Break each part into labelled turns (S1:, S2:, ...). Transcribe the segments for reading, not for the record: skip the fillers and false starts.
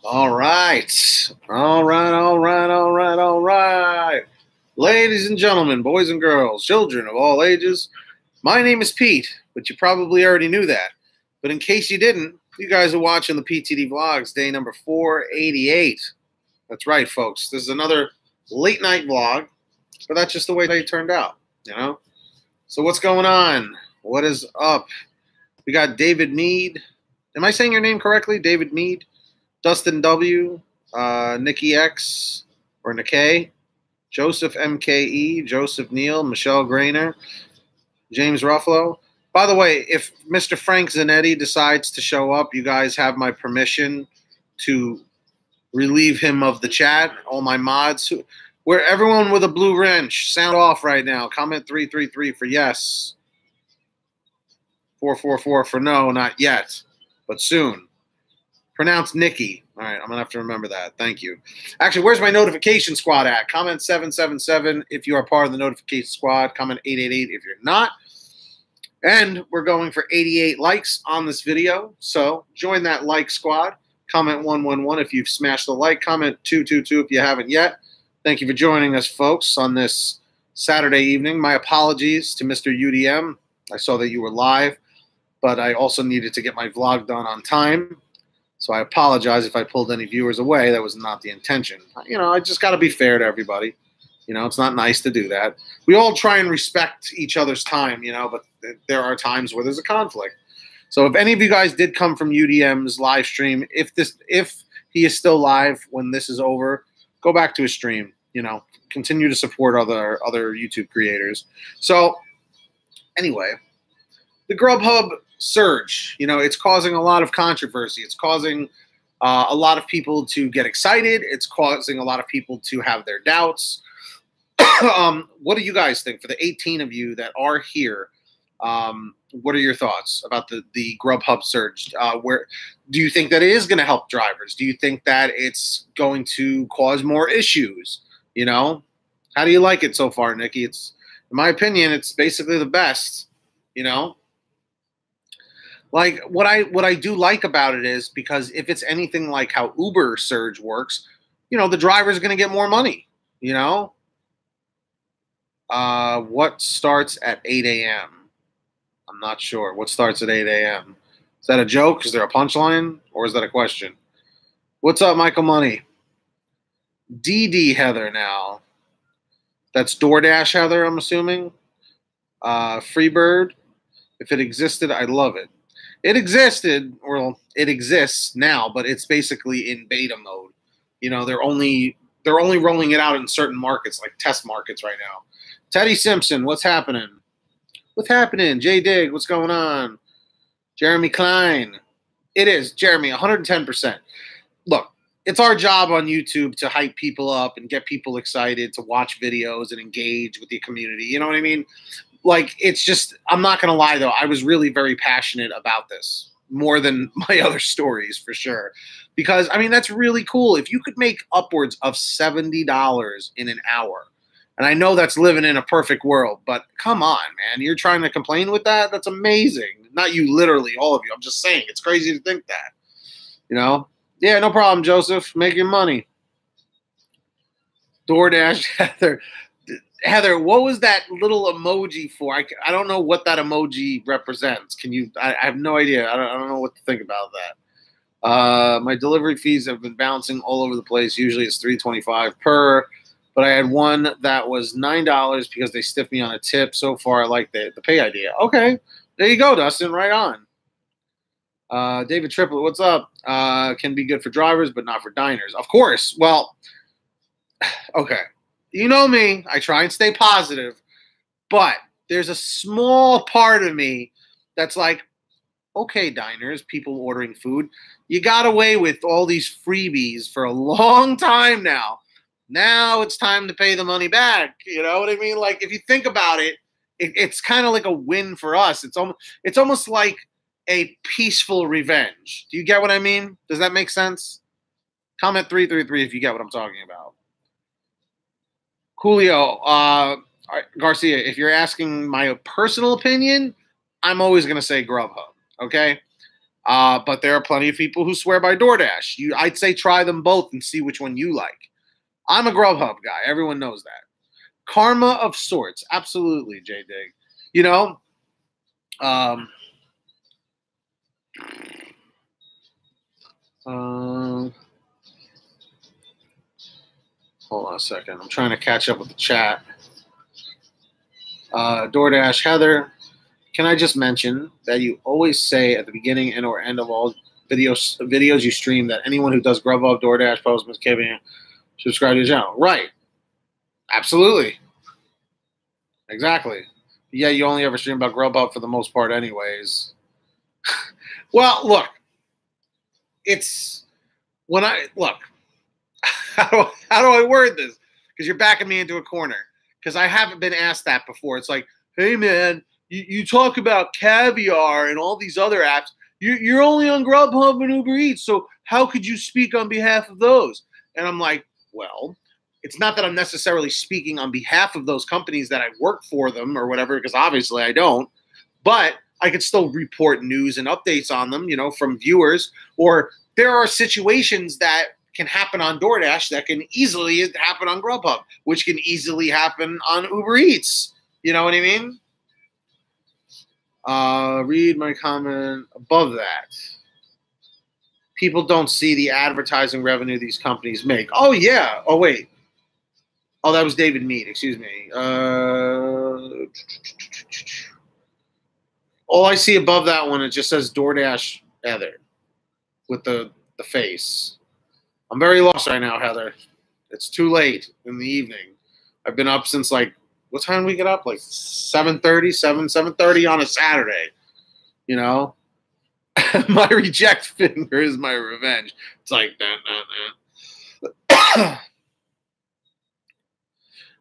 S1: All right. All right, all right, all right, all right. Ladies and gentlemen, boys and girls, children of all ages, my name is Pete, but you probably already knew that. But in case you didn't, you guys are watching the PTD Vlogs, day number 488. That's right, folks. This is another late night vlog, but that's just the way they turned out, you know? So what's going on? What is up? We got David Mead. Am I saying your name correctly? David Mead? Dustin W, Nikki X, or Nikkei, Joseph MKE, Joseph Neal, Michelle Grainer, James Ruffalo. By the way, if Mr. Frank Zanetti decides to show up, you guys have my permission to relieve him of the chat. All my mods, where everyone with a blue wrench, sound off right now. Comment 333 for yes. 444 for no, not yet, but soon. Pronounced Nikki. All right, I'm going to have to remember that. Thank you. Actually, where's my notification squad at? Comment 777 if you are part of the notification squad. Comment 888 if you're not. And we're going for 88 likes on this video. So join that like squad. Comment 111 if you've smashed the like. Comment 222 if you haven't yet. Thank you for joining us, folks, on this Saturday evening. My apologies to Mr. UDM. I saw that you were live, but I also needed to get my vlog done on time. So I apologize if I pulled any viewers away. That was not the intention. You know, I just got to be fair to everybody. You know, it's not nice to do that. We all try and respect each other's time, you know, but there are times where there's a conflict. So if any of you guys did come from UDM's live stream, if he is still live when this is over, go back to his stream, you know, continue to support other YouTube creators. So anyway, the GrubHub surge, you know, it's causing a lot of controversy. It's causing a lot of people to get excited. It's causing a lot of people to have their doubts. What do you guys think? For the 18 of you that are here, what are your thoughts about the GrubHub surge? Where do you think that it is going to help drivers? Do you think that it's going to cause more issues? You know, how do you like it so far, Nikki? It's, in my opinion, it's basically the best, you know? Like, what I do like about it is, because if it's anything like how Uber surge works, you know, the driver's going to get more money, you know? What starts at 8 a.m.? I'm not sure. What starts at 8 a.m.? Is that a joke? Is there a punchline? Or is that a question? What's up, Michael Money? DD Heather now. That's DoorDash Heather, I'm assuming. Freebird. If it existed, I'd love it. It existed, well, it exists now, but it's basically in beta mode. You know, they're only rolling it out in certain markets, like test markets right now. Teddy Simpson, what's happening? What's happening? Jay Dig, what's going on? Jeremy Klein. It is, Jeremy, 110%. Look, it's our job on YouTube to hype people up and get people excited to watch videos and engage with the community. You know what I mean? Like, it's just, I'm not going to lie, though. I was really very passionate about this, more than my other stories, for sure. Because, I mean, that's really cool. If you could make upwards of $70 in an hour, and I know that's living in a perfect world, but come on, man. You're trying to complain with that? That's amazing. Not you, literally, all of you. I'm just saying. It's crazy to think that, you know? Yeah, no problem, Joseph. Make your money. DoorDash, Heather. Heather, what was that little emoji for? I don't know what that emoji represents. Can you? I have no idea. I don't know what to think about that. My delivery fees have been bouncing all over the place. Usually it's $3.25 per, but I had one that was $9 because they stiffed me on a tip. So far, I like the pay idea. Okay, there you go, Dustin. Right on. David Triplett, what's up? Can be good for drivers, but not for diners. Of course. Well, okay. You know me, I try and stay positive, but there's a small part of me that's like, okay, diners, people ordering food, you got away with all these freebies for a long time now. Now it's time to pay the money back. You know what I mean? Like, if you think about it, it's kind of like a win for us. It's almost like a peaceful revenge. Do you get what I mean? Does that make sense? Comment 333 if you get what I'm talking about. Julio Garcia, if you're asking my personal opinion, I'm always going to say GrubHub, okay? But there are plenty of people who swear by DoorDash. I'd say try them both and see which one you like. I'm a GrubHub guy. Everyone knows that. Karma of sorts. Absolutely, J-Dig. You know, hold on a second. I'm trying to catch up with the chat. DoorDash, Heather, can I just mention that you always say at the beginning and or end of all videos you stream that anyone who does GrubHub, DoorDash, Postmates, Kevin, subscribe to your channel. Right. Absolutely. Exactly. Yeah, you only ever stream about GrubHub for the most part anyways. Well, look. It's when how do I word this? Because you're backing me into a corner. Because I haven't been asked that before. It's like, hey, man, you talk about Caviar and all these other apps. You're only on GrubHub and Uber Eats, so how could you speak on behalf of those? And I'm like, well, it's not that I'm necessarily speaking on behalf of those companies that I work for them or whatever, because obviously I don't. But I could still report news and updates on them, you know, from viewers. Or there are situations that can happen on DoorDash that can easily happen on GrubHub, which can easily happen on Uber Eats. You know what I mean? Read my comment above that. People don't see the advertising revenue these companies make. Oh, yeah. Oh, wait. Oh, that was David Mead. Excuse me. All I see above that one, it just says DoorDash Heather with the face. I'm very lost right now, Heather. It's too late in the evening. I've been up since like, what time do we get up? Like 7:30 on a Saturday. You know? My reject finger is my revenge. It's like,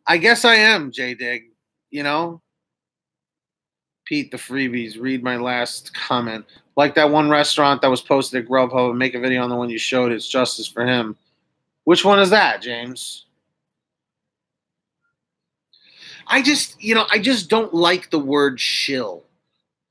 S1: I guess I am, J-Dig. You know? Pete, the freebies. Read my last comment. Like that one restaurant that was posted at GrubHub and make a video on the one you showed. It's justice for him. Which one is that, James? I just don't like the word shill.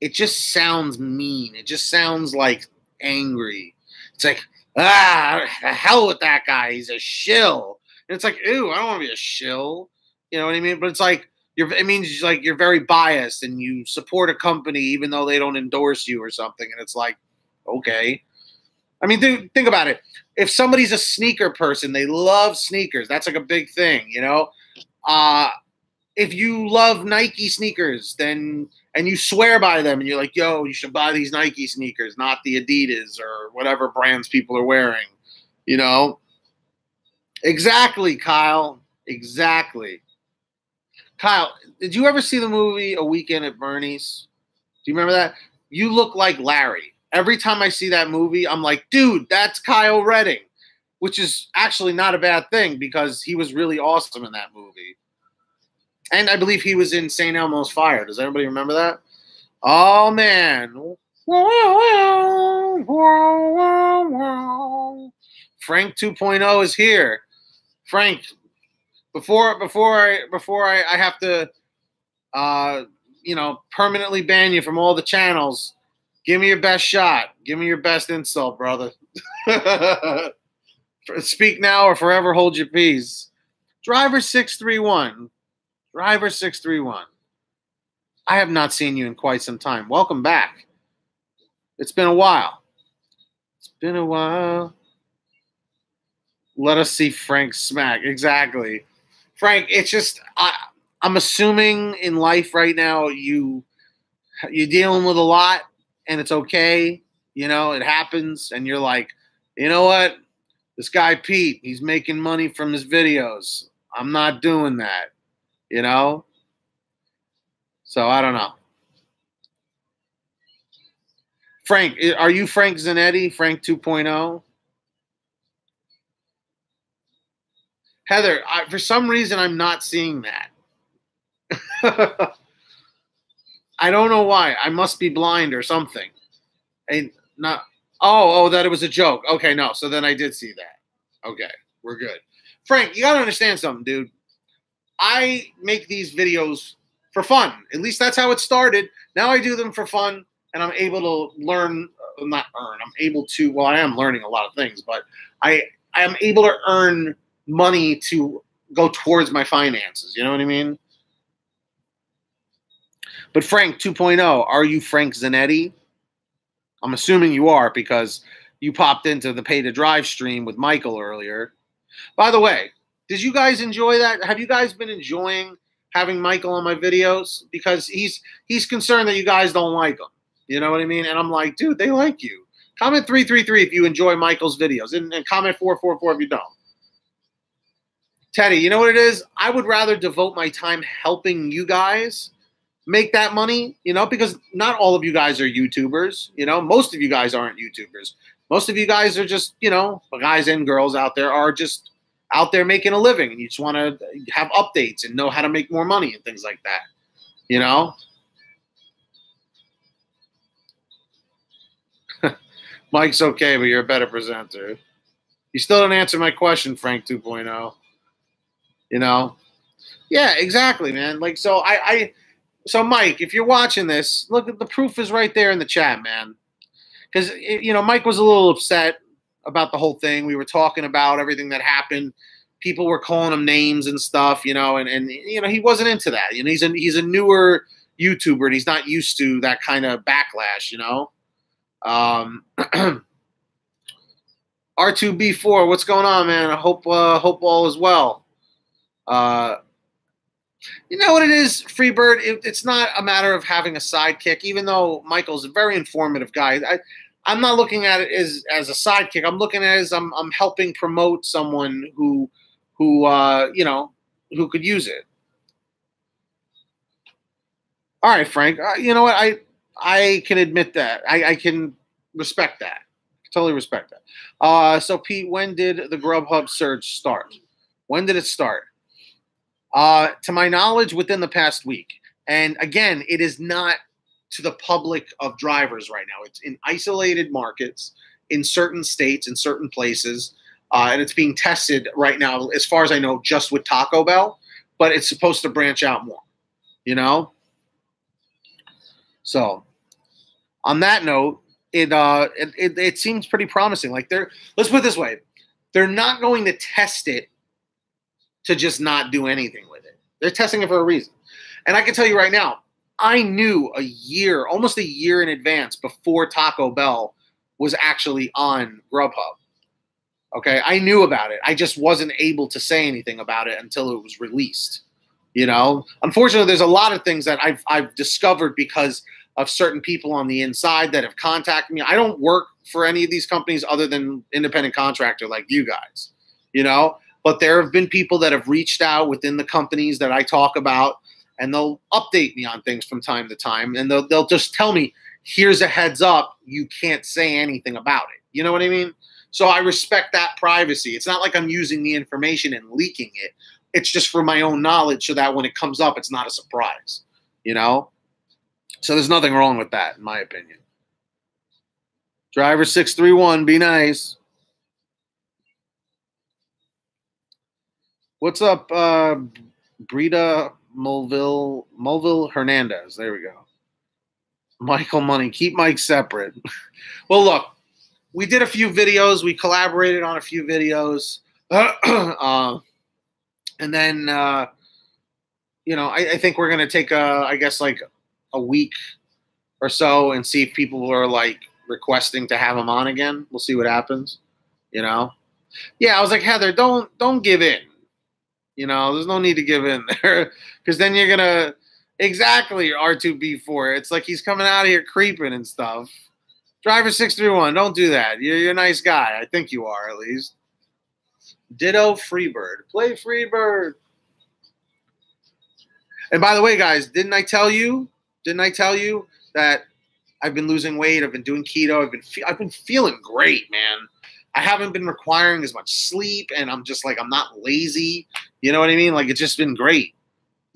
S1: It just sounds mean. It just sounds like angry. It's like, the hell with that guy. He's a shill. And it's like, ew, I don't want to be a shill. You know what I mean? But it's like, it means like you're very biased and you support a company even though they don't endorse you or something. And it's like, okay. I mean, think about it. If somebody's a sneaker person, they love sneakers. That's like a big thing, you know? If you love Nike sneakers, and you swear by them, and you're like, yo, you should buy these Nike sneakers, not the Adidas or whatever brands people are wearing, you know? Exactly, Kyle. Exactly. Kyle, did you ever see the movie A Weekend at Bernie's? Do you remember that? You look like Larry. Every time I see that movie, I'm like, dude, that's Kyle Redding, which is actually not a bad thing because he was really awesome in that movie. And I believe he was in St. Elmo's Fire. Does everybody remember that? Oh, man. Frank 2.0 is here. Frank, before I have to, permanently ban you from all the channels, give me your best shot. Give me your best insult, brother. Speak now or forever hold your peace. Driver 631. Driver 631. I have not seen you in quite some time. Welcome back. It's been a while. It's been a while. Let us see Frank smack. Exactly. Frank, it's just, I'm assuming in life right now you're dealing with a lot and it's okay. You know, it happens. And you're like, you know what? This guy Pete, he's making money from his videos. I'm not doing that. You know? So I don't know. Frank, are you Frank Zanetti? Frank 2.0? Heather, for some reason, I'm not seeing that. I don't know why. I must be blind or something. That it was a joke. Okay, no. So then I did see that. Okay, we're good. Frank, you got to understand something, dude. I make these videos for fun. At least that's how it started. Now I do them for fun, and I'm able to learn not earn. I'm able to. Well, I am learning a lot of things, but I am able to earn money to go towards my finances. You know what I mean? But Frank 2.0, are you Frank Zanetti? I'm assuming you are because you popped into the Pay to Drive stream with Michael earlier. By the way, did you guys enjoy that? Have you guys been enjoying having Michael on my videos? Because he's concerned that you guys don't like him. You know what I mean? And I'm like, dude, they like you. Comment 333 if you enjoy Michael's videos, and comment 444 if you don't. Teddy, you know what it is? I would rather devote my time helping you guys make that money, you know, because not all of you guys are YouTubers. You know, most of you guys aren't YouTubers. Most of you guys are just, you know, guys and girls out there are just out there making a living, and you just want to have updates and know how to make more money and things like that, you know? Mike's okay, but you're a better presenter. You still didn't answer my question, Frank 2.0. You know? Yeah, exactly, man. Like, so so Mike, if you're watching this, look, the proof is right there in the chat, man. Because, you know, Mike was a little upset about the whole thing. We were talking about everything that happened. People were calling him names and stuff, you know, and you know, he wasn't into that. You know, he's a newer YouTuber, and he's not used to that kind of backlash, you know. R2B4, what's going on, man? I hope all is well. You know what it is, Freebird? It's not a matter of having a sidekick, even though Michael's a very informative guy. I'm not looking at it as a sidekick. I'm looking at it as I'm helping promote someone who you know, who could use it. All right, Frank. You know what? I can admit that. I can respect that. Totally respect that. So Pete, when did the GrubHub surge start? When did it start? To my knowledge, within the past week. And again, it is not to the public of drivers right now. It's in isolated markets, in certain states, in certain places. And it's being tested right now, as far as I know, just with Taco Bell. But it's supposed to branch out more, you know? So on that note, it seems pretty promising. Like let's put it this way. They're not going to test it to just not do anything with it. They're testing it for a reason. And I can tell you right now, I knew almost a year in advance before Taco Bell was actually on GrubHub. Okay, I knew about it. I just wasn't able to say anything about it until it was released. You know, unfortunately, there's a lot of things that I've discovered because of certain people on the inside that have contacted me. I don't work for any of these companies other than independent contractor like you guys, you know. But there have been people that have reached out within the companies that I talk about, and they'll update me on things from time to time, and they'll just tell me, here's a heads up, you can't say anything about it. You know what I mean? So I respect that privacy. It's not like I'm using the information and leaking it. It's just for my own knowledge so that when it comes up, it's not a surprise, you know? So there's nothing wrong with that, in my opinion. Driver 631, be nice. What's up, Brita Mulville Hernandez? There we go. Michael Money, keep Mike separate. Well, look, we did a few videos. We collaborated on a few videos. And then, you know, I think we're going to take, I guess, like a week or so and see if people are, like, requesting to have him on again. We'll see what happens, you know. Yeah, I was like, Heather, don't give in. You know, there's no need to give in there because then you're going to – exactly, R2B4. It's like he's coming out of here creeping and stuff. Driver 631, don't do that. You're a nice guy. I think you are, at least. Ditto Freebird. Play Freebird. And by the way, guys, didn't I tell you that I've been losing weight? I've been doing keto. I've been feeling great, man. I haven't been requiring as much sleep, and I'm just like, I'm not lazy. You know what I mean? Like, it's just been great.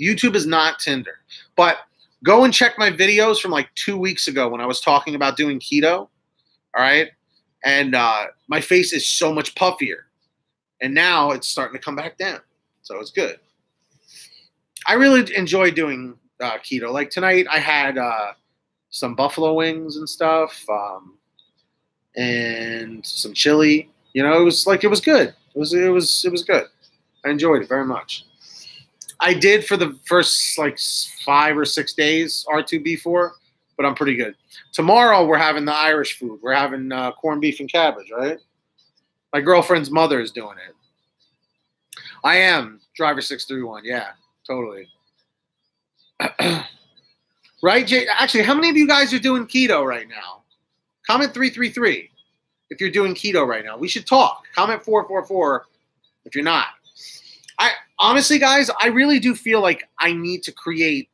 S1: YouTube is not Tinder. But go and check my videos from like 2 weeks ago when I was talking about doing keto. All right? And my face is so much puffier. And now it's starting to come back down. So it's good. I really enjoy doing keto. Like tonight I had some buffalo wings and stuff. and some chili. You know, it was good. It was good. I enjoyed it very much. I did for the first like 5 or 6 days R2B4, but I'm pretty good. Tomorrow we're having the Irish food. We're having corned beef and cabbage, right? My girlfriend's mother is doing it. I am driver 631. Yeah, totally. Right, Jay? Actually, how many of you guys are doing keto right now? Comment 333 if you're doing keto right now. We should talk. Comment 444 if you're not. Honestly, guys, I really do feel like I need to create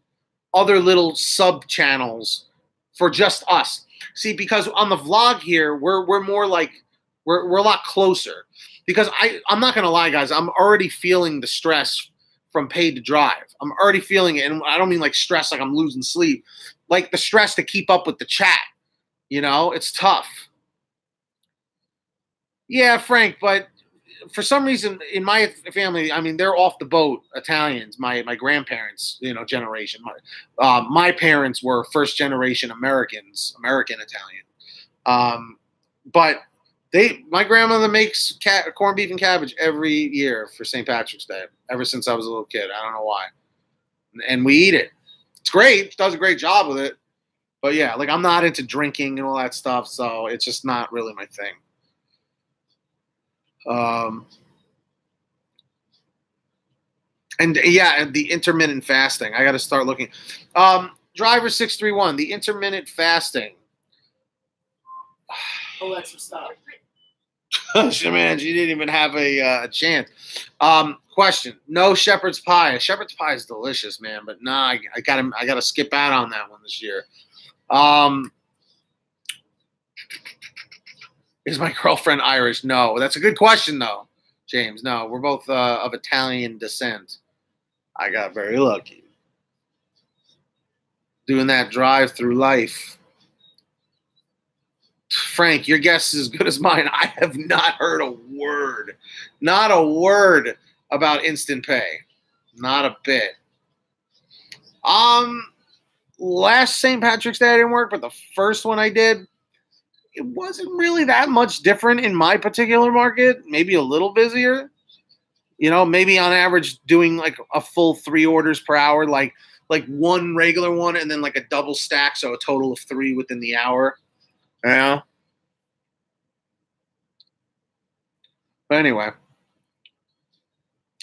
S1: other little sub channels for just us. See, because on the vlog here, we're more like we're a lot closer. Because I'm not gonna lie, guys, I'm already feeling the stress from paid to drive. I'm already feeling it, and I don't mean like stress like I'm losing sleep, like the stress to keep up with the chat. You know, it's tough. Yeah, Frank, but for some reason in my family, I mean, they're off the boat Italians. My grandparents, you know, generation. My parents were first generation Americans, American Italian. But my grandmother makes corned beef and cabbage every year for St. Patrick's Day. Ever since I was a little kid, I don't know why. And we eat it. It's great. She does a great job with it. But yeah, like I'm not into drinking and all that stuff, so it's just not really my thing. And yeah, the intermittent fasting. I got to start looking. Driver 631, the intermittent fasting.
S2: Alexa, stop.
S1: Man, she didn't even have a chance. Question: no shepherd's pie. Shepherd's pie is delicious, man, but nah, I gotta skip out on that one this year. Is my girlfriend Irish? No. That's a good question, though, James. No, we're both of Italian descent. I got very lucky. Doing that drive through life. Frank, your guess is as good as mine. I have not heard a word. Not a word about instant pay. Not a bit. Last St. Patrick's Day I didn't work, but the first one I did, it wasn't really that much different in my particular market. Maybe a little busier. You know, maybe on average doing like a full 3 orders per hour, like one regular one and then like a double stack, so a total of 3 within the hour. Yeah. But anyway,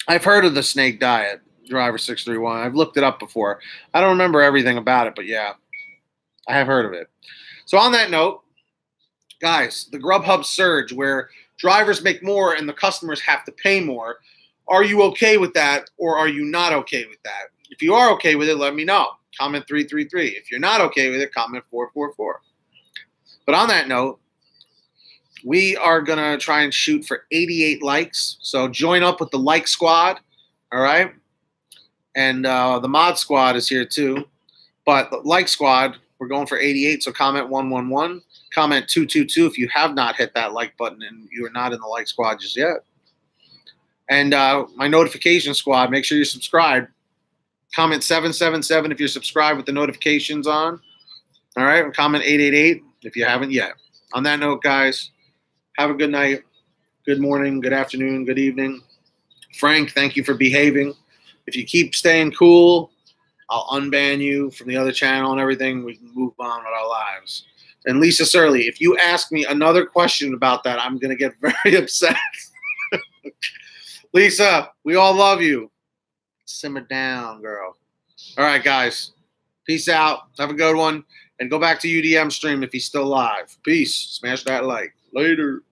S1: I've heard of the snake diet, driver 631. I've looked it up before. I don't remember everything about it, but yeah, I have heard of it. So on that note, guys, the GrubHub surge where drivers make more and the customers have to pay more. Are you okay with that, or are you not okay with that? If you are okay with it, let me know. Comment 333. If you're not okay with it, comment 444. But on that note, we are going to try and shoot for 88 likes. So join up with the like squad, all right? And the mod squad is here too. But the like squad, we're going for 88, so comment 111. Comment 222 if you have not hit that like button and you are not in the like squad just yet. And my notification squad, make sure you're subscribed. Comment 777 if you're subscribed with the notifications on. All right, and comment 888 if you haven't yet. On that note, guys, have a good night, good morning, good afternoon, good evening. Frank, thank you for behaving. If you keep staying cool, I'll unban you from the other channel and everything. We can move on with our lives. And Lisa Surly, if you ask me another question about that, I'm going to get very upset. Lisa, we all love you. Simmer down, girl. All right, guys. Peace out. Have a good one. And go back to UDM stream if he's still live. Peace. Smash that like. Later.